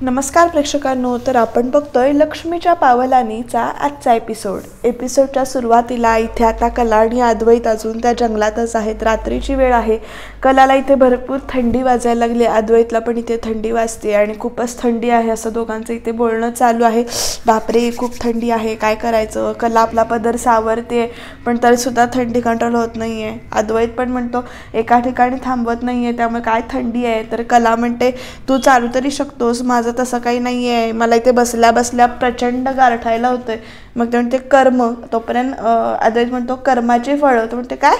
नमस्कार प्रेक्षकांनो, तर आपण बघतोय लक्ष्मीच्या पावलानीचा आजचा एपिसोडच्या सुरुवातीला इथे आता कला आणि अद्वैत अजून त्या जंगलातच आहेत. रात्रीची वेळ आहे. कलाला इथे भरपूर थंडी वाजायला लागली, अद्वैतला पण इथे थंडी वाजते आणि खूपच थंडी आहे असं दोघांचं इथे बोलणं चालू आहे. बापरे, खूप थंडी आहे, काय करायचं. कला आपला पदर सावरते पण तरीसुद्धा थंडी कंट्रोल होत नाही आहे. अद्वैत पण म्हणतो एका ठिकाणी थांबवत नाही आहे, त्यामुळे काय थंडी आहे. तर कला म्हणते तू चालू तरी शकतोस, माझं तसं काही नाही आहे, मला इथे बसल्या बसल्या प्रचंड गारठायला होतंय. मग ते म्हणते कर्म. तोपर्यंत अद्वैत म्हणतो कर्माची फळं. तो म्हणते काय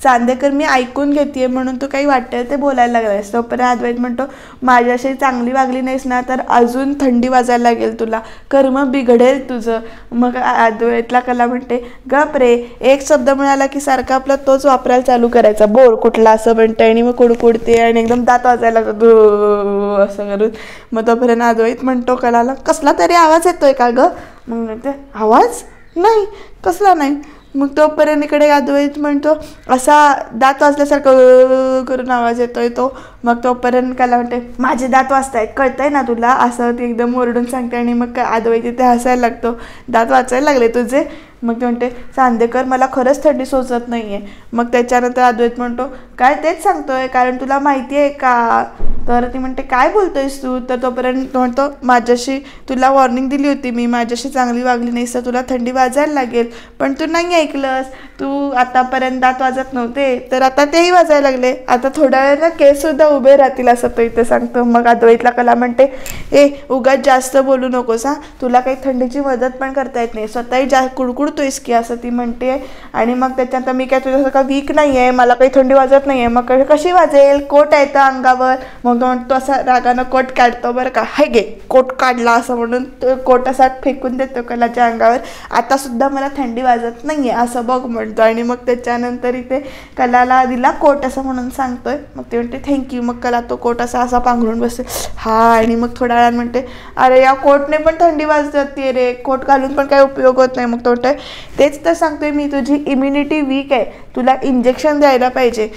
चांदेकर, मी ऐकून घेते म्हणून तू काही वाटतं ते बोलायला लागलायस. तोपर्यंत अद्वैत म्हणतो माझ्याशी चांगली वागली नाहीस ना तर अजून थंडी वाजायला लागेल तुला, कर्म बिघडेल तुझं. मग अद्वैतला कला म्हणते गप रे, एक शब्द मिळाला की सारखा आपला तोच वापरायला चालू करायचा, बोर कुठला असं म्हणते आणि मग कुडकुडते आणि एकदम दात वाजायला लागतो असं करून. मग तोपर्यंत अद्वैत म्हणतो कलाला कसला तरी आवाज येतोय का गं. मग म्हणते आवाज नाही, कसला नाही. मग तोपर्यंत इकडे अद्वैत म्हणतो असा दात वाजल्यासारखं करून आवाज येतोय तो. मग तोपर्यंत कला म्हणते माझे दात वाजतायत, कळतंय ना तुला, असं ती एकदम ओरडून सांगते. आणि मग अद्वैत इथे हसायला लागतो, दात वाचायला लागले तुझे. मग ते म्हणते चांदेकर मला खरंच थंडी सोचत नाही आहे. मग त्याच्यानंतर अद्वैत म्हणतो काय तेच सांगतोय, कारण तुला माहिती आहे का. तर ती म्हणते काय बोलतोयस तू. तर तोपर्यंत म्हणतो माझ्याशी तुला वॉर्निंग दिली होती मी, माझ्याशी चांगली वागली नाहीस तर तुला थंडी वाजायला लागेल, पण तू नाही ऐकलंस. तू आतापर्यंत दात वाजत नव्हते तर आता तेही वाजायला लागले, आता थोड्या वेळानं केससुद्धा उभे राहतील असं तो इथे सांगतो. मग अद्वैतला कला म्हणते ए उगाच जास्त बोलू नकोस हा, तुला काही थंडीची मदत पण करता येत नाही, स्वतःही कुडकुडतोयस की असं ती म्हणते. आणि मग त्याच्यानंतर मी काय तुझ्यासारखा वीक नाही आहे, मला काही थंडी वाजत नाही आहे, मग कशी वाजेल, कोट आहे तर अंगावर. मग तो म्हणतो असा रागानं कोट काढतो बरं का, हाय घे कोट काढला असं म्हणून तो कोट असा फेकून देतो कलाच्या अंगावर. आता सुद्धा मला थंडी वाजत नाही आहे असं बघ म्हणतो. आणि मग त्याच्यानंतर इथे कलाला दिला कोट असं म्हणून सांगतोय. मग ते म्हणते थँक्यू. मग कला तो कोट असा पांघरून बसते हा. आणि मग थोड्या वेळानं म्हणते अरे या कोटने पण थंडी वाजते रे, कोट घालून पण काही उपयोग होत नाही. मग तो म्हणते तेच तर सांगतोय मी, तुझी इम्युनिटी वीक आहे, तुला इंजेक्शन द्यायला पाहिजे.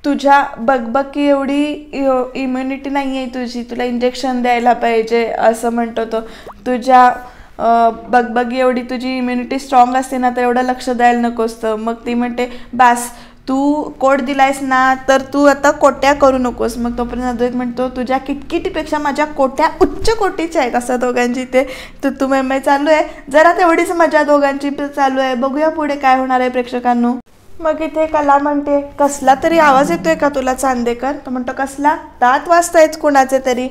तुझ्या बगबगी एवढी इम्युनिटी नाही आहे तुझी, तुला इंजेक्शन द्यायला पाहिजे असं म्हणतो तो. तुझ्या बगबगी एवढी तुझी इम्युनिटी स्ट्रॉंग असते ना तर एवढं लक्ष द्यायला नकोस तर. मग ती म्हणते बास तू कोट दिलायस ना तर तू आता कोट्या करू नकोस. मग तोपर्यंत अद्वैत म्हणतो तुझ्या किटकिटीपेक्षा माझ्या कोट्या उच्च कोटीच्या आहेत असं दोघांची ते तू मेमय चालू आहे. जरा तेवढीच मजा दोघांची चालू आहे. बघूया पुढे काय होणार आहे प्रेक्षकांनो. मग इथे कला म्हणते कसला तरी आवाज येतोय का तुला चांदेकर. तो म्हणतो कसला, दात वाजतायत कोणाचे तरी.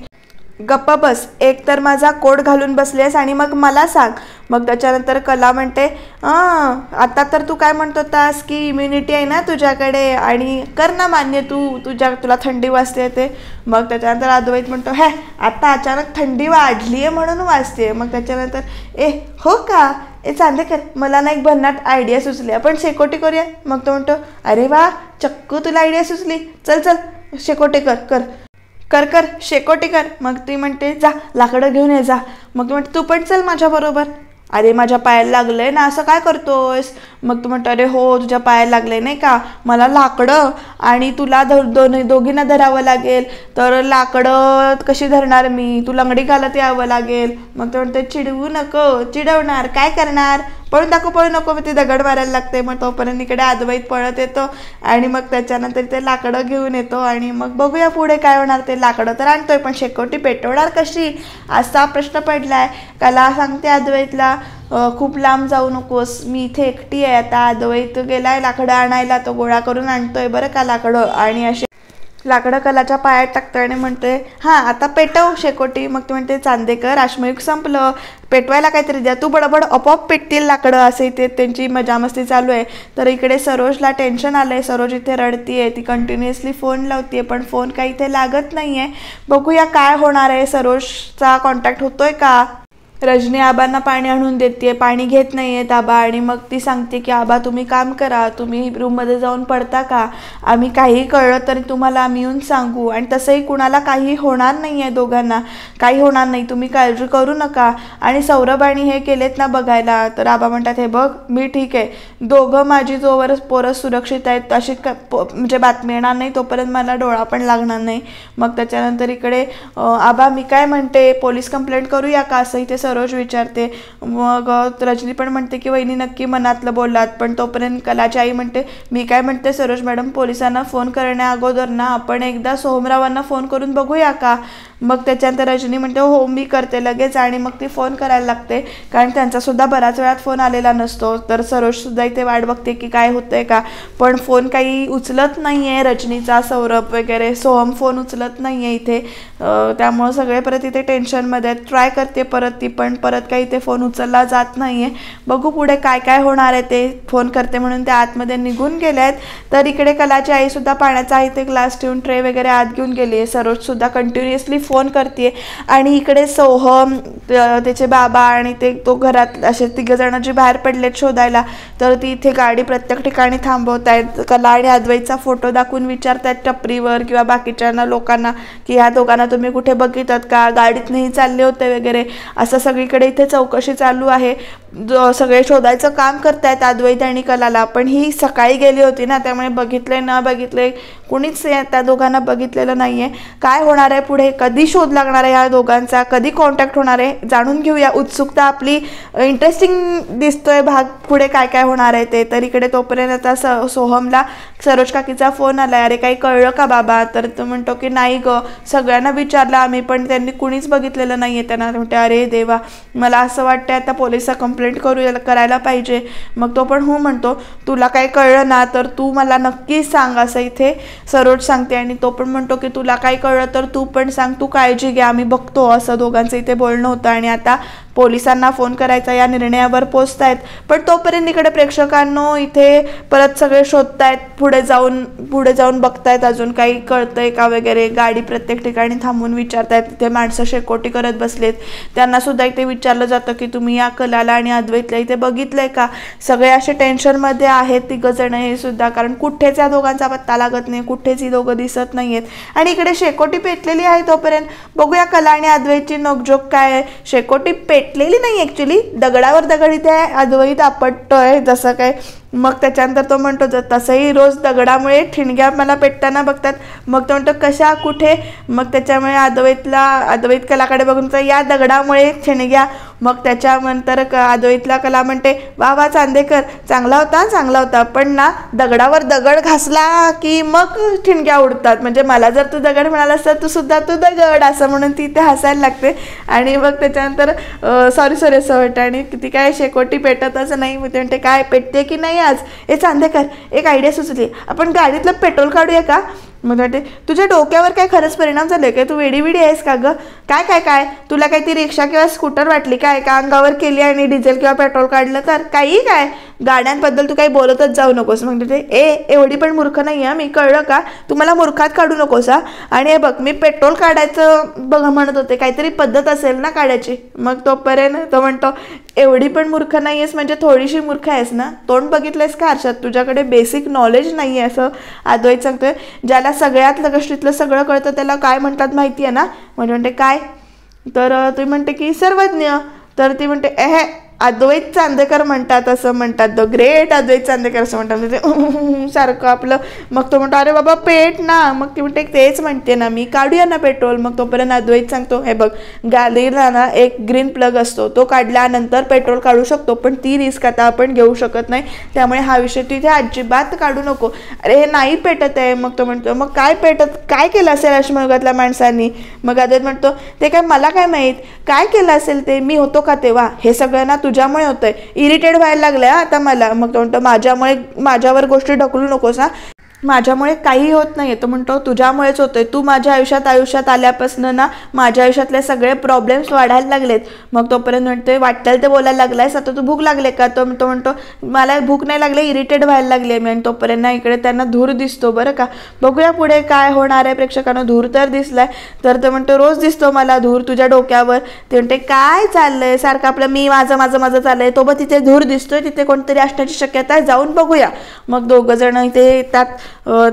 गप्प बस, एक तर माझा कोट घालून बसलेस आणि मग मला सांग. मग त्याच्यानंतर कला म्हणते आता तर तू काय म्हणत होतास की इम्युनिटी आहे ना तुझ्याकडे आणि कर ना मान्य तुला थंडी वाजते ते. मग त्याच्यानंतर अद्वैत म्हणतो हे आता अचानक थंडी वाढली आहे म्हणून वाजते. मग त्याच्यानंतर ए हो का, ए चांदेकर मला ना एक भन्नाट आयडिया सुचली, आपण शेकोटी करूया. मग तो म्हणतो अरे वा चक्कू तुला आयडिया सुचली, चल चल शेकोटी कर शेकोटी कर. मग ती म्हणते जा लाकडं घेऊन ये जा. मग ती म्हणते तू पण चल माझ्याबरोबर. अरे माझ्या पायाला लागलंय ना, असं काय करतोयस. मग तू म्हणतो अरे हो तुझ्या पायाला लागलंय नाही का, मला लाकडं आणि तुला दोघींना धरावं लागेल, तर लाकडं कशी धरणार मी, तू लंगडी घालत यावं लागेल. मग ते म्हणते चिडवू नको, चिडवणार काय करणार, पळून नको. मग ती दगड मारायला लागते. मग तोपर्यंत इकडे अद्वैत पळत येतो आणि मग त्याच्यानंतर ते लाकडं घेऊन येतो. आणि मग बघूया पुढे काय होणार. ते लाकडं तर आणतोय पण शेकोटी पेटवणार कशी असा प्रश्न पडलाय. कला सांगते अद्वैतला खूप लांब जाऊ नकोस, मी इथे एकटी आहे आता. अद्वैत गेलाय लाकडं आणायला, तो गोळा करून आणतोय बरं का लाकडं. आणि असे लाकडं कलाच्या पायात टाकतोय आणि म्हणतोय हां आता पेटव शेकोटी. मग ती म्हणते चांदेकर अश्मयुग संपलं, पेटवायला काहीतरी द्या, तू बडबड आपोआप पेटतील लाकडं. असे इथे त्यांची मजामस्ती चालू आहे. तर इकडे सरोजला टेन्शन आलंय, सरोज इथे रडतीये, ती कंटिन्युअसली फोन लावतीये पण फोन काही इथे लागत नाहीये. बघूया काय होणार आहे, सरोजचा कॉन्टॅक्ट होतोय का. रजनी आबांना पाणी आणून देते, पाणी घेत नाही आहेत आबा, आणि मग ती सांगते की आबा तुम्ही काम करा, तुम्ही रूममध्ये जाऊन पडता का, आम्ही काही कळलं तरी तुम्हाला आम्ही येऊन सांगू, आणि तसंही कुणाला काही होणार नाही आहे, दोघांना काही होणार नाही, तुम्ही काळजी करू नका. आणि सौरभ आणि हे केलेत ना बघायला, तर आबा म्हणतात हे बघ मी ठीक आहे, दोघं माझी जोवर पोरं सुरक्षित आहेत अशी म्हणजे बातमी येणार नाही तोपर्यंत मला डोळा पण लागणार नाही. मग त्याच्यानंतर इकडे आबा मी काय म्हणते, पोलीस कंप्लेंट करूया का असं इथे सरोज विचारते. मग रजनी पण म्हणते की वहिनी नक्की मनातलं बोललात, पण तोपर्यंत कलाची आई म्हणते मी काय म्हणते सरोज मॅडम, पोलिसांना फोन करण्या अगोदर ना आपण एकदा सोहमरावांना फोन करून बघूया का. मग त्याच्यानंतर रजनी म्हणते हो मी करते लगेच, आणि मग ती फोन करायला लागते कारण त्यांचासुद्धा बऱ्याच वेळात फोन आलेला नसतो. तर सरोजसुद्धा इथे वाट बघते की काय होतंय का, पण फोन काही उचलत नाही आहे रजनीचा, सौरभ वगैरे सोहम फोन उचलत नाही आहे इथे. त्यामुळं सगळे परत इथे टेन्शनमध्ये आहेत. ट्राय करते परत ती, पण परत काही इथे फोन उचलला जात नाही आहे. बघू पुढे काय काय होणार आहे ते. फोन करते म्हणून त्या आतमध्ये निघून गेले आहेत. तर इकडे कलाची आईसुद्धा पाण्याचा इथे ग्लास ठेवून ट्रे वगैरे आत घेऊन गेली आहे. सरोजसुद्धा कंटिन्युअसली फोन करते, आणि इकडे सोहम त्याचे बाबा आणि तो घरात असे तिघजण जे बाहेर पडलेत शोधायला, तर ती इथे गाडी प्रत्येक ठिकाणी थांबवत आहेत. कला आणि अद्वैतचा फोटो दाखवून विचारतात टपरीवर किंवा बाकीच्या लोकांना की ह्या दोघांना तुम्ही कुठे बघितलात का, गाडीत नाही चालले होते वगैरे, असं सगळीकडे इथे चौकशी चालू आहे. सगळे शोधायचं काम करतायत अद्वैत आणि कलाला, पण ही सकाळी गेली होती ना, त्यामुळे बघितले न बघितले कुणीच त्या दोघांना बघितलेलं नाही आहे. काय होणार आहे पुढे, कधी शोध लागणार आहे ह्या दोघांचा, कधी कॉन्टॅक्ट होणार आहे, जाणून घेऊया. उत्सुकता आपली इंटरेस्टिंग दिसतोय भाग, पुढे काय काय होणार आहे ते. तर इकडे तोपर्यंत आता सोहमला सरोज काकीचा फोन आला, अरे काही कळलं का बाबा, तर तो म्हणतो की नाही ग, सगळ्यांना विचारलं आम्ही पण त्यांनी कुणीच बघितलेलं नाही आहे. त्यांना म्हणते अरे देवा, मला असं वाटतं आता पोलिसात कंप्लेंट करायला पाहिजे. मग तो पण हो म्हणतो, तुला काही कळलं ना तर तू मला नक्की सांग असं इथे सरोज सांगते. आणि तो पण म्हणतो की तुला काही कळलं तर तू पण सांग, तू काळजी घे आम्ही बघतो, असं दोघांचं इथे बोलणं होतं. आणि आता पोलिसांना फोन करायचा या निर्णयावर पोचतायत. पण तोपर्यंत इकडे प्रेक्षकांनो इथे परत सगळे शोधतायत, पुढे जाऊन बघतायत अजून काही कळतंय का वगैरे. गाडी प्रत्येक ठिकाणी थांबून विचारतायत, तिथे माणसं शेकोटी करत बसलेत, त्यांना सुद्धा इथे विचारलं जातं की तुम्ही या कलाला आणि अद्वैतला इथे बघितलंय का. सगळे असे टेन्शनमध्ये आहेत तिघजण हे सुद्धा, कारण कुठेच या दोघांचा पत्ता लागत नाही, कुठेच ही दोघं दिसत नाहीयेत. आणि इकडे शेकोटी पेटलेली आहे. तोपर्यंत बघूया कला आणि अद्वैतची नोकझोक काय आहे. शेकोटी पेटलेली नाही ॲक्च्युली, दगडावर दगड इथे अद्वैत आपटतोय जसं काय. मग त्याच्यानंतर तो म्हणतो तसंही रोज दगडामुळे ठिणग्या मला पेटताना बघतात. मग तो म्हणतो कशा कुठे. मग त्याच्यामुळे अद्वैत कलाकडे बघून तर या दगडामुळे ठिणग्या. मग त्याच्यानंतर अद्वैतला कला म्हणते वा वा चांदेकर, चांगला होता, पण ना दगडावर दगड घासला की मग ठिणग्या उडतात, म्हणजे मला जर तू दगड म्हणालास तर तू दगड, असं म्हणून ती इथे हसायला लागते. आणि मग त्याच्यानंतर सॉरी असं वाटतं, आणि ती काय शेकोटी पेटतच नाही. मग ते म्हणते काय पेटते की नाही आज. चांदेकर एक आयडिया सुचली, आपण गाडीतलं पेट्रोल काढूया का. मग म्हणते तुझ्या डोक्यावर काय खरंच परिणाम झाले काय, तू वेडी आहेस का गं, काय तुला काही ती रिक्षा किंवा स्कूटर वाटली काय, का अंगावर केली आणि डिझेल किंवा पेट्रोल काढलं तर काही काय, गाड्यांबद्दल तू काही बोलतच जाऊ नकोस. मग ते एवढी पण मूर्ख नाही आहे मी, कळलं का, तू मला मूर्खात काढू नकोस हा. आणि हे बघ मी पेट्रोल काढायचं म्हणत होते, काहीतरी पद्धत असेल ना काढायची. मग तोपर्यंत तो म्हणतो एवढी पण मूर्ख नाही आहेस म्हणजे थोडीशी मूर्ख आहेस ना, तोंड बघितलंयस का आरशात, तुझ्याकडे बेसिक नॉलेज नाही आहे असं अद्वैत सांगतोय. ज्याला सगळ्यात गोष्टीतलं सगळं कळतं त्याला काय म्हणतात माहिती आहे ना. म्हणते काय, तर ती म्हणते की सर्वज्ञ. तर ती म्हणते अद्वैत चांदेकर म्हणतात असं म्हणतात, द ग्रेट अद्वैत चांदेकर असं म्हणतात, म्हणजे सारखं आपलं. मग तो म्हणतो अरे बाबा पेट ना. मग ती म्हणते तेच म्हणते ना मी, काढूया ना पेट्रोल. मग तोपर्यंत अद्वैत सांगतो हे बघ गाडीला ना एक ग्रीन प्लग असतो, तो काढल्यानंतर पेट्रोल काढू शकतो, पण ती रिस्क आता आपण घेऊ शकत नाही, त्यामुळे हा विषय तिथे अजिबात काढू नको. अरे हे नाही पेटत आहे. मग तो म्हणतो मग काय केलं असेल अश्मयुगातल्या माणसांनी. मग अद्वैत म्हणतो ते काय मला काय माहीत, काय केलं असेल ते, मी होतो का तेव्हा, हे सगळं ना तुझ्यामुळे होतंय, इरिटेट व्हायला लागलंय आता मला. मग तो म्हणतो माझ्यावर गोष्टी ढकलू नकोस हा. माझ्यामुळे काही होत नाही. तो म्हणतो तुझ्यामुळेच होतंय, तू माझ्या आयुष्यात आल्यापासून ना माझ्या आयुष्यातले सगळे प्रॉब्लेम्स वाढायला लागलेत. मग तोपर्यंत म्हणतोय वाटेल ते बोलायला लागलायस, आता तू भूक लागले का? तो म्हणतो मला भूक नाही लागले, इरिटेट व्हायला लागले मी. आणि तोपर्यंत ना इकडे त्यांना धूर दिसतो बरं का. बघूया पुढे काय होणार आहे प्रेक्षकांना. धूर तर दिसलाय, तर ते म्हणतो रोज दिसतो मला धूर तुझ्या डोक्यावर. ते म्हणते काय चाललंय सारखं आपलं मी माझं माझं माझं चाललंय. तो बघ तिथे धूर दिसतोय, तिथे कोणतरी असण्याची शक्यता आहे, जाऊन बघूया. मग दोघं जण इथे येतात.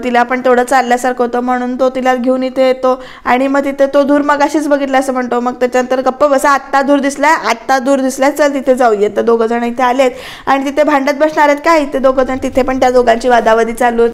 तिला पण तेवढं चालल्यासारखं होतं म्हणून तो तिला घेऊन इथे येतो. आणि मग तिथे तो धूर मग अशीच बघितला असं म्हणतो. मग त्याच्यानंतर गप्प बसा, आत्ता धूर दिसलाय चल तिथे जाऊया. तर दोघं जण इथे आलेत आणि तिथे भांडत बसणार आहेत काय इथे दोघं जण. तिथे पण त्या दोघांची वादावादी चालू होती.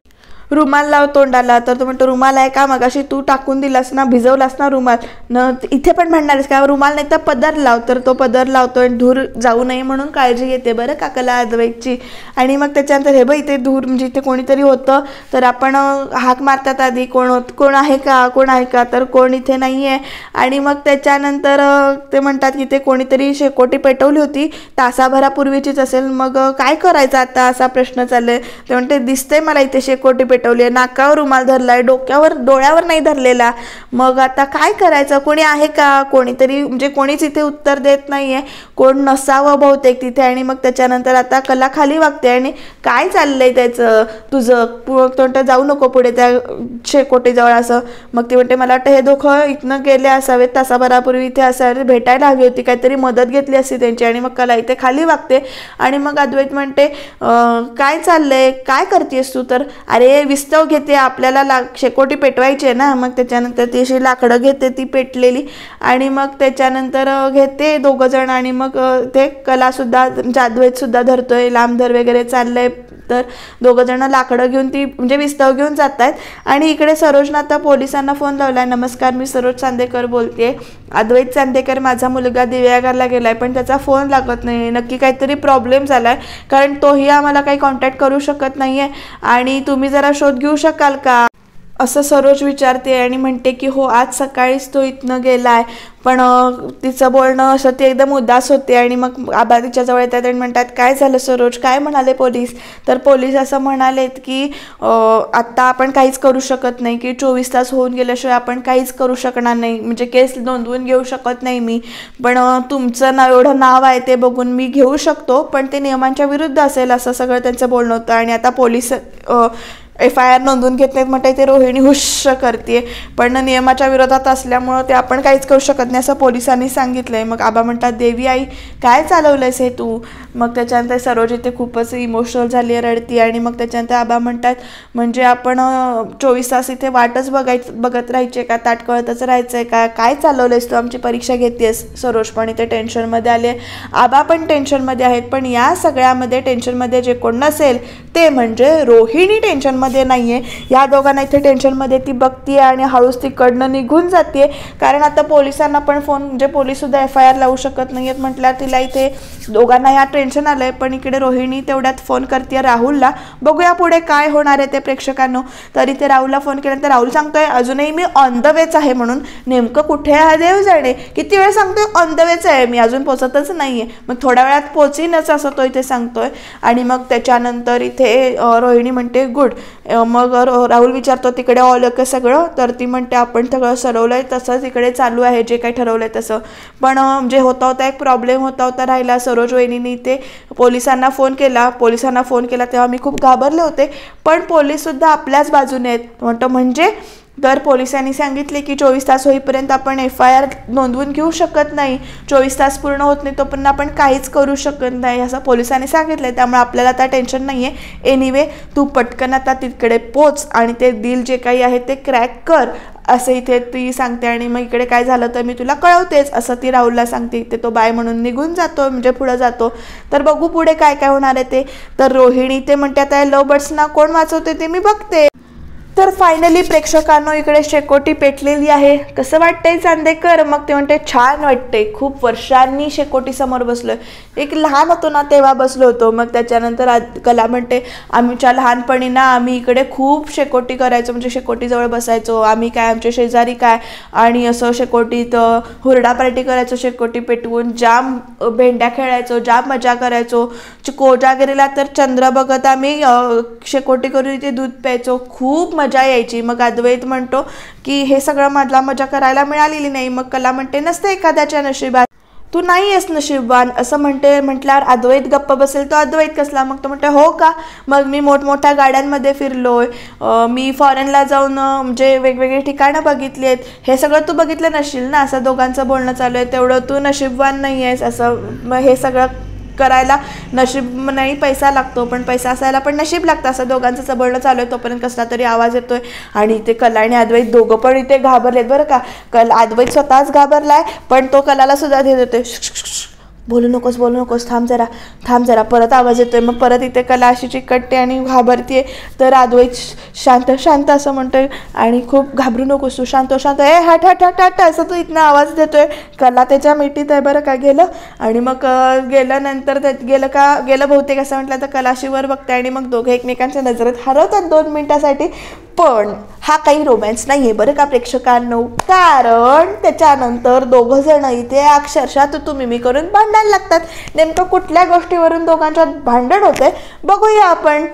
रुमाल लाव तोंडाला, तर तो म्हणतो रुमाल आहे का? मग अशी तू टाकून दिलास ना, भिजवलास ना रुमाल न, इथे पण म्हणणारच का रुमाल नाही तर पदर लाव. तर तो पदर लावतो आणि धूर जाऊ नये म्हणून काळजी घेते बरं का कला अद्वैतची. आणि मग त्याच्यानंतर हे बघ इथे धूर म्हणजे इथे कोणीतरी होतं, तर आपण हाक मारतात आधी कोण आहे का, तर कोण इथे नाही आहे. आणि मग त्याच्यानंतर ते म्हणतात की ते कोणीतरी शेकोटी पेटवली होती, तासाभरापूर्वीचीच असेल. मग काय करायचं आता असा प्रश्न चाललाय. ते म्हणते दिसतंय मला इथे शेकोटी पेटवली, नाकावर रुमाल धरलाय, डोळ्यावर नाही धरलेला. मग आता काय करायचं, कोणी आहे का? कोणीतरी म्हणजे कोणीच इथे उत्तर देत नाहीये, कोण नसावं बहुतेक तिथे. आणि मग त्याच्यानंतर आता कला खाली वागते आणि काय चाललंय त्याचं तुझं, तो जाऊ नको पुढे त्या शेकोटीजवळ असं. मग ती म्हणते मला वाटतं हे दोघं इथनं गेले असावेत, तासाभरापूर्वी इथे असावे, भेटायला हवी होती, काहीतरी मदत घेतली असती त्यांची. आणि मग कला इथे खाली वागते. आणि मग अद्वैत म्हणते काय चाललंय, काय करतेस तू? तर अरे विस्तव घेते, आपल्याला शेकोटी पेटवायची आहे ना. मग त्याच्यानंतर ती अशी लाकडं घेते ती पेटलेली. आणि मग त्याच्यानंतर घेते दोघं जण. आणि मग ते कलासुद्धा अद्वैतसुद्धा धरतोय, लांबधर वगैरे चाललंय. तर दोघं जण लाकडं घेऊन ती म्हणजे विस्तव घेऊन जात आहेत. आणि इकडे सरोजनं आता पोलिसांना फोन लावलाय. नमस्कार, मी सरोज चांदेकर बोलते. अद्वैत चांदेकर माझा मुलगा दिव्यागारला गेलाय, पण त्याचा फोन लागत नाही. नक्की काहीतरी प्रॉब्लेम झालाय, कारण तोही आम्हाला काही कॉन्टॅक्ट करू शकत नाहीये. आणि तुम्ही जरा शोध घेऊ शकाल का असं सरोज विचारते. आणि म्हणते की हो, आज सकाळीच तो इथनं गेलाय. पण तिचं बोलणं असं ती एकदम उदास होते. आणि मग आबा तिच्याजवळ येतात आणि म्हणतात काय झालं सरोज, काय म्हणाले पोलीस? तर पोलीस असं म्हणालेत की आत्ता आपण काहीच करू शकत नाही, की 24 तास होऊन गेल्याशिवाय आपण काहीच करू शकणार नाही, म्हणजे केस नोंदवून घेऊ शकत नाही मी. पण तुमचं एवढं नाव आहे ते बघून मी घेऊ शकतो, पण ते नियमांच्या विरुद्ध असेल असं सगळं त्यांचं बोलणं होतं. आणि आता पोलीस FIR नोंदवून घेत नाहीत म्हणते ते रोहिणी हुश करते, पण नियमाच्या विरोधात असल्यामुळं ते आपण काहीच करू शकत नाही असं पोलिसांनी सांगितलंय. मग आबा म्हणतात देवी आई काय चालवलंयस हे तू? मग त्याच्यानंतर सरोज इथे खूपच इमोशनल झाली, रडती. आणि मग त्याच्यानंतर आबा म्हणतात म्हणजे आपण 24 तास इथे वाटच बघत राहायचे का, ताटकळतच राहायचंय का, काय चालवलंयस तू? आमची परीक्षा घेतेस. सरोज पण इथे टेन्शनमध्ये आले, आबा पण टेन्शनमध्ये आहेत. पण या सगळ्यामध्ये टेन्शनमध्ये जे कोण नसेल ते म्हणजे रोहिणी टेन्शनमध्ये नाहीये. या दोघांना इथे टेन्शनमध्ये ती बघतीये आणि हळूच तिकडनं निघून जाते. कारण आता पोलिसांना पण फोन म्हणजे पोलीससुद्धा FIR लावू शकत नाही आहेत म्हटल्यावर तिला इथे दोघांना ह्या टेन्शन आलंय. पण इकडे रोहिणी तेवढ्यात फोन करते राहुलला. बघूया पुढे काय होणार आहे ते प्रेक्षकांनो. तर इथे राहुलला फोन केल्यानंतर राहुल सांगतोय अजूनही मी ऑन द वेच आहे म्हणून. नेमकं कुठे आहे देव जाणे, किती वेळ सांगतोय ऑन द वेच आहे मी, अजून पोचतच नाहीये. मग थोड्या वेळात पोचीनच असं तो इथे सांगतोय. आणि मग त्याच्यानंतर इथे रोहिणी म्हणते गुड. मग राहुल विचारतो तिकडे ऑल ओके सगळं? तर ती म्हणते आपण सगळं ठरवलंय तसंच इकडे चालू आहे, जे काही ठरवलंय तसं. पण म्हणजे होता एक प्रॉब्लेम होता राहिला. सरोज वहिनीने इथे पोलिसांना फोन केला तेव्हा मी खूप घाबरले होते, पण पोलीससुद्धा आपल्याच बाजूने आहेत. म्हणतो म्हणजे तर पोलिसांनी सांगितले की 24 तास होईपर्यंत आपण FIR नोंदवून घेऊ शकत नाही, 24 तास पूर्ण होत नाही तोपर्यंत आपण काहीच करू शकत नाही असं पोलिसांनी सांगितलं. त्यामुळे आपल्याला आता टेन्शन नाही आहे. एनिवे तू पटकन आता तिकडे पोच आणि ते डील जे काही आहे ते क्रॅक कर असं इथे ती सांगते. आणि मग इकडे काय झालं तर मी तुला कळवतेच असं ती राहुलला सांगते. इथे तो बाय म्हणून निघून जातो, म्हणजे पुढं जातो. तर बघू पुढे काय काय होणार आहे ते. तर रोहिणी ते म्हणते आता लव बर्ड्सना कोण वाचवते ते मी बघते. तर फायनली प्रेक्षकांनो इकडे शेकोटी पेटलेली आहे. कसं वाटतंय चांदेकर? मग ते म्हणते छान वाटतंय, खूप वर्षांनी शेकोटी समोर बसलोय. एक लहान होतो ना तेव्हा बसलो होतो. मग त्याच्यानंतर कला म्हणते आमच्या लहानपणी ना आम्ही इकडे खूप शेकोटी करायचो, म्हणजे शेकोटीजवळ बसायचो आम्ही, काय आमचे शेजारी काय, आणि असं शेकोटीत हुरडा पार्टी करायचो, शेकोटी पेटवून जाम भेंड्या खेळायचो, जाम मजा करायचो. कोजागिरीला तर चंद्र बघत आम्ही शेकोटी करून इथे दूध प्यायचो, खूप मजा यायची. मग अद्वैत म्हणतो की हे सगळं मला मजा करायला मिळालेली नाही. मग कला म्हणते नसते एखाद्याच्या नशिबात, तू नाही आहेस नशीबवान असं म्हटल्यावर अद्वैत गप्प बसेल. तो अद्वैत कसला? मग तो म्हणते हो का, मग मी मोठमोठ्या गाड्यांमध्ये फिरलोय, मी फॉरेनला जाऊन म्हणजे वेगवेगळी ठिकाणं बघितली आहेत, हे सगळं तू बघितलं नसशील ना, असं दोघांचं बोलणं चालू आहे. तेवढं तू नशीबवान नाही आहेस असं. मग हे सगळं करायला नशीब नाही, पैसा लागतो, पण पैसा असायला पण नशीब लागतं, असं दोघांचं चबळणं चालू आहे. तोपर्यंत कसला तरी आवाज येतोय आणि इथे कला आणि अद्वैत दोघं पण इथे घाबरलेत बरं का. अद्वैत स्वतःच घाबरलाय, पण तो कलाला सुद्धा देत होते, बोलू नकोस, थांब जरा. परत आवाज येतोय. मग परत इथे कला अशी चिकटते आणि घाबरते. तर अद्वैत शांत असं म्हणतोय आणि खूप घाबरू नकोस तू, शांत हट असं तो इथनं आवाज देतोय. कला त्याच्या मिठीत आहे बरं का. गेलं आणि मग गेल्यानंतर गेलं बहुतेक असं म्हटलं. तर कलाशी वर बघते आणि मग दोघं एकमेकांच्या नजरेत हरवतात 2 मिनिटासाठी. पण हा काही रोमॅन्स नाही आहे बरं का प्रेक्षकांनो, कारण त्याच्यानंतर दोघं जण इथे अक्षरशः तुम्ही करून भांडायला लागतात. नेमकं कुठल्या गोष्टीवरून दोघांच्यात भांडण होते बघूया आपण.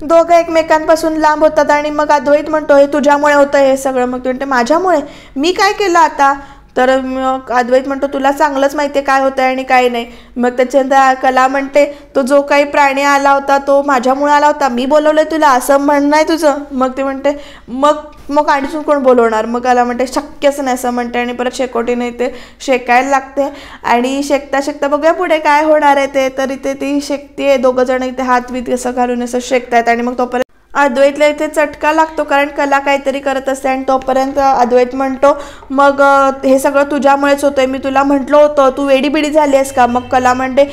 दोघं एकमेकांपासून लांब होतात आणि मग अद्वैत म्हणतो हे तुझ्यामुळे होतं हे सगळं. मग तू म्हणते माझ्यामुळे? मी काय केलं आता? तर मग अद्वैत म्हणतो तुला चांगलंच माहिती आहे काय होतं आणि काय नाही. मग त्याच्यानंतर कला म्हणते तो जो काही प्राणी आला होता तो माझ्यामुळे आला होता, मी बोलवलं तुला असं म्हणणं आहे तुझं? मग ते म्हणते मग आणखीन कोण बोलवणार? मग कला म्हणते शक्यच नाही असं म्हणते आणि परत शेकोटीने इथे शेकायला लागते. आणि शेकता बघूया पुढे काय होणार आहे ते. तर इथे ती शेकते, दोघं जण इथे हात वीत असं घालून असं शेकतायत. आणि मग तोपर्यंत अद्वैतला इथे चटका लागतो, कारण कला काहीतरी करत असते. आणि तोपर्यंत अद्वैत म्हणतो मग हे सगळं तुझ्यामुळेच होतंय, मी तुला म्हटलं होतं, तू वेडीबिडी झाली आहेस का? मग कला म्हणते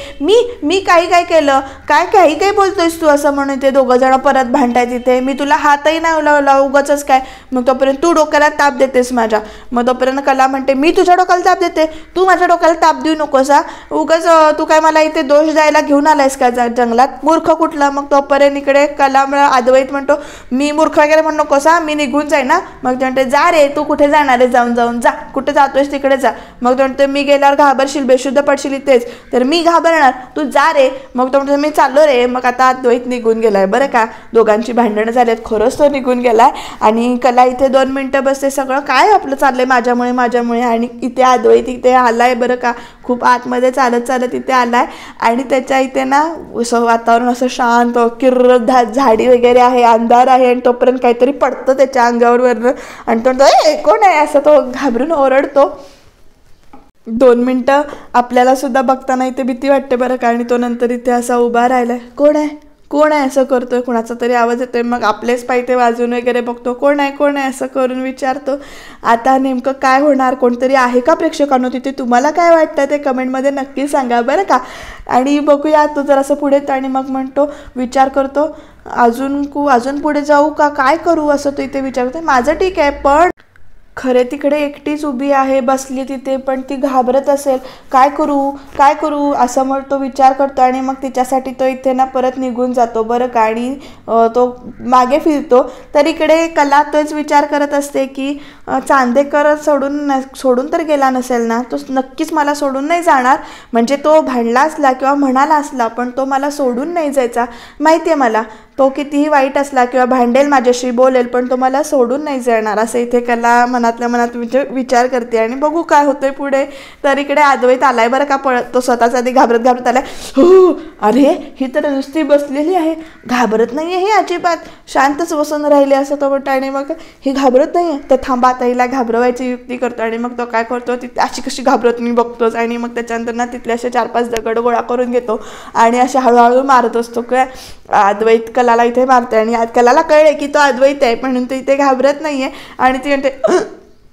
मी काय केलं? काही बोलतोयस तू असं म्हणून ते दोघं जण परत भांडताय तिथे. मी तुला हातही नाही लावला उगाचच काय. मग तोपर्यंत तू डोक्याला ताप देतेस माझ्या. मग तोपर्यंत कला म्हणते मी तुझ्या डोक्याला ताप देते, तू माझ्या डोक्याला ताप देऊ नकोस हा, उगाच तू काय मला इथे दोष द्यायला घेऊन आलायस का जंगलात, मूर्ख कुठला? मग तोपर्यंत इकडे कला अद्वैत म्हणतो मी मूर्ख वगैरे म्हणू नकोस हा, मी निघून जाईन ना. मग ते म्हणते जा रे, तू कुठे जाणार आहे? जाऊन जा, कुठे जातोयस तिकडे जा. मग ते म्हणते मी गेल्यावर घाबरशील, बेशुद्ध पडशील इथेच, तर मी घाबरणार, तू जा रे. मग तो म्हणतो मी चाललो रे. मग आता अद्वैत निघून गेलाय बरं का. दोघांची भांडणं झालेत, खरंच तो निघून गेलाय. आणि कला इथे 2 मिनिटं बसते, सगळं काय आपलं चाललंय माझ्यामुळे. आणि इथे अद्वैत इथे आलाय बरं का, खूप आतमध्ये चालत इथे आलाय. आणि त्याच्या इथे ना असं वातावरण असं शांत किर्र, झाडी वगैरे आहे, अंधार आहे. आणि तोपर्यंत काहीतरी पडतं त्याच्या अंगावर वरनं आणि तो म्हणतो कोण आहे असं तो घाबरून ओरडतो. 2 मिनिटं आपल्याला सुद्धा बघताना इथे भीती वाटते बरं का. आणि तो नंतर इथे असा उभा राहिलाय, कोण आहे असं करतोय, कुणाचा तरी आवाज येतोय. मग आपलेच पायथे वाजून वगैरे बघतो, कोण आहे असं करून विचारतो. आता नेमकं काय होणार? कोणतरी आहे का प्रेक्षकांनो तिथे? तुम्हाला काय वाटतं ते कमेंटमध्ये नक्की सांगा बरं का. आणि बघूया तो जरासं पुढे येतो आणि मग म्हणतो, विचार करतो अजून पुढे जाऊ का, काय करू असं तो इथे विचार करतो. माझं ठीक आहे, पण खरे तिकडे एकटीच उभी आहे बसली तिथे, पण ती घाबरत असेल, काय करू असं मग तो विचार करतो. आणि मग तिच्यासाठी तो इथे ना परत निघून जातो बरं का. आणि तो मागे फिरतो. तर इकडे कला तोच विचार करत असते की चांदेकर सोडून तर गेला नसेल ना, तो नक्कीच मला सोडून नाही जाणार. म्हणजे तो भांडला असला किंवा म्हणाला असला, पण तो मला सोडून नाही जायचा. माहिती आहे मला, तो कितीही वाईट असला किंवा भांडेल माझ्याशी, बोलेल, पण तो मला सोडून नाही जाणार असं इथे कला मनातल्या मनात विचार करते. आणि बघू काय होतंय पुढे. तर इकडे अद्वैत आलाय बरं का, पळत. तो स्वतःच आधी घाबरत आलाय. अरे ही तर नुसती बसलेली आहे, घाबरत नाही आहे ही अजिबात, शांतच बसून राहिले असं तो म्हणतो. आणि मग ही घाबरत नाही आहे, तर थांबा आता हिला घाबरवायची युक्ती करतो. आणि मग तो काय करतो, ती अशी कशी घाबरत मी बघतोच. आणि मग त्याच्यानंतर ना तिथले असे 4-5 दगड गोळा करून घेतो आणि असे हळूहळू मारत असतो. काय अद्वैत कलाला इथे मारते. आणि कलाला कळले की तो अद्वैत आहे, म्हणून तो इथे घाबरत नाहीये. आणि ती म्हणते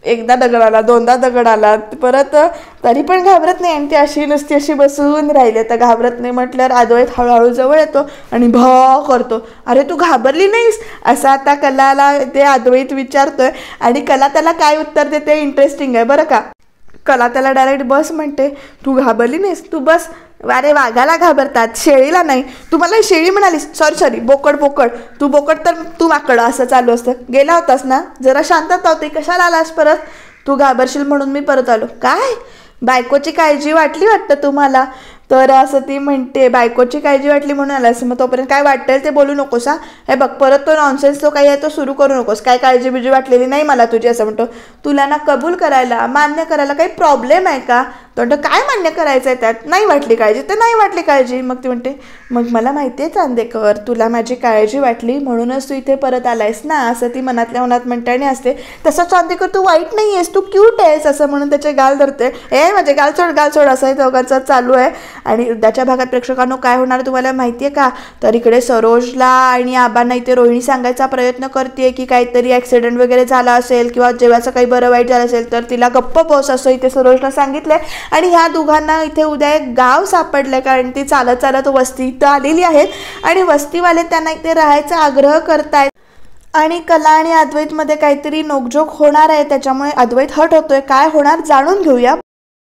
एकदा दगड आला, दोनदा दगड आला, परत तरी पण घाबरत नाही. आणि ती अशी नुसती अशी बसून राहिली. तर घाबरत नाही म्हटल्यावर अद्वैत हळूहळू जवळ येतो आणि भ करतो, अरे तू घाबरली नाहीस असं आता कलाला ते अद्वैत विचारतोय. आणि कला त्याला काय उत्तर देते इंटरेस्टिंग आहे बरं का. कला त्याला डायरेक्ट बस म्हणते. तू घाबरली नाहीस, तू बस. अरे वाघाला घाबरतात, शेळीला नाही. तू मला शेळी म्हणालीस, सॉरी बोकड तू बोकड तर तू माकड, असं चालू असतं. गेला होतास ना, जरा शांतता होती, कशाला आलास परत. तू घाबरशील म्हणून मी परत आलो. काय बायकोची काळजी वाटली वाटतं तुम्हाला. तर असं ती म्हणते बायकोची काळजी वाटली म्हणून आलास, मग तोपर्यंत काय वाटेल ते बोलू नकोस हा. हे बघ परत तो नॉनसेन्स तो काही आहे तो सुरू करू नकोस. काय काळजी बिळजी वाटलेली नाही मला तुझी असं म्हणतो. तुला ना कबूल करायला मान्य करायला काही प्रॉब्लेम आहे का. तो म्हणतो काय मान्य करायचं आहे त्यात, नाही वाटली काळजी तर नाही वाटली काळजी. मग ती म्हणते मग मला माहिती आहे चांदेकर, तुला माझी काळजी वाटली म्हणूनच तू इथे परत आलायस ना, असं ती मनातल्या मनात म्हणते आणि असते. तसं चांदेकर तू वाईट नाही आहेस, तू क्यूट आहेस असं म्हणून त्याचे गाल धरते. माझे गाल सोड असं हे दोघांचं चालू आहे. आणि उद्याच्या भागात प्रेक्षकांनो काय होणार तुम्हाला माहिती आहे का. तर इकडे सरोजला आणि आबांना इथे रोहिणी सांगायचा प्रयत्न करते की काहीतरी ॲक्सिडेंट वगैरे झाला असेल किंवा जेव्हाचं काही बरं वाईट झालं असेल तर तिला गप्प बस असं इथे सरोजला सांगितलंय. आणि ह्या दोघांना इथे उद्या एक गाव सापडलंय, कारण ती चालत चालत वस्ती इथं आलेली आहेत आणि वस्तीवाले त्यांना इथे राहायचा आग्रह करतायत. आणि कला आणि अद्वैतमध्ये काहीतरी नोकझोक होणार आहे, त्याच्यामुळे अद्वैत हट होतोय. काय होणार जाणून घेऊया.